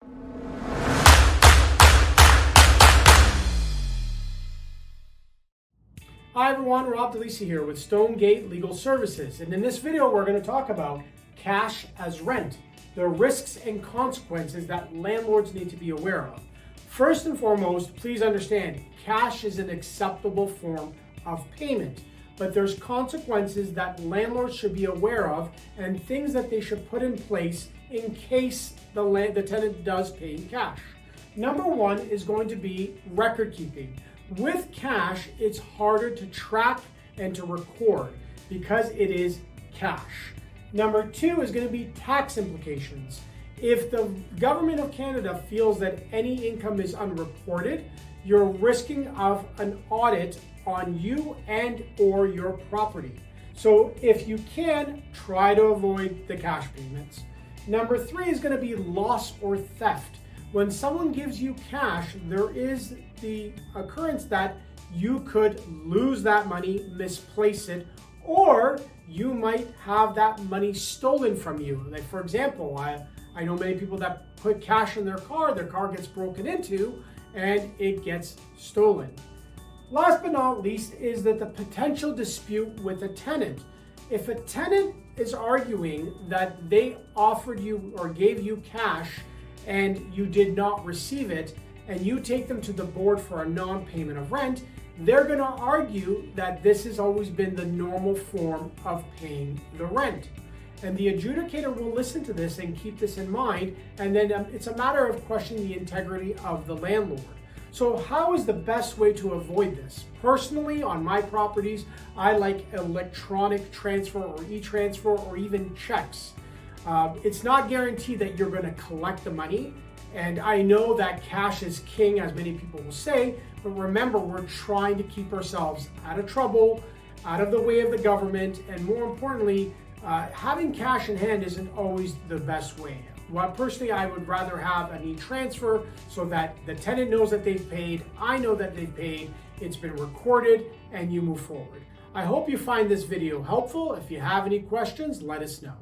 Hi everyone, Rob DeLisi here with Stonegate Legal Services, and in this video we're going to talk about cash as rent, the risks and consequences that landlords need to be aware of. First and foremost, please understand, cash is an acceptable form of payment, but there's consequences that landlords should be aware of and things that they should put in place in case the tenant does pay in cash. Number one is going to be record keeping. With cash, it's harder to track and to record because it is cash. Number two is going to be tax implications. If the government of Canada feels that any income is unreported, you're risking of an audit on you and or your property. So if you can, try to avoid the cash payments. Number three is going to be loss or theft. When someone gives you cash, there is the occurrence that you could lose that money, misplace it, or you might have that money stolen from you. Like for example, I know many people that put cash in their car gets broken into and it gets stolen. Last but not least is that the potential dispute with a tenant. If a tenant is arguing that they offered you or gave you cash and you did not receive it, and you take them to the board for a non-payment of rent, they're going to argue that this has always been the normal form of paying the rent. And the adjudicator will listen to this and keep this in mind, and then it's a matter of questioning the integrity of the landlord. So how is the best way to avoid this? Personally, on my properties, I like electronic transfer or e-transfer or even checks. It's not guaranteed that you're going to collect the money, and I know that cash is king, as many people will say, but remember, we're trying to keep ourselves out of trouble, out of the way of the government, and more importantly, having cash in hand isn't always the best way. Well, personally, I would rather have an e-transfer so that the tenant knows that they've paid, I know that they've paid, it's been recorded, and you move forward. I hope you find this video helpful. If you have any questions, let us know.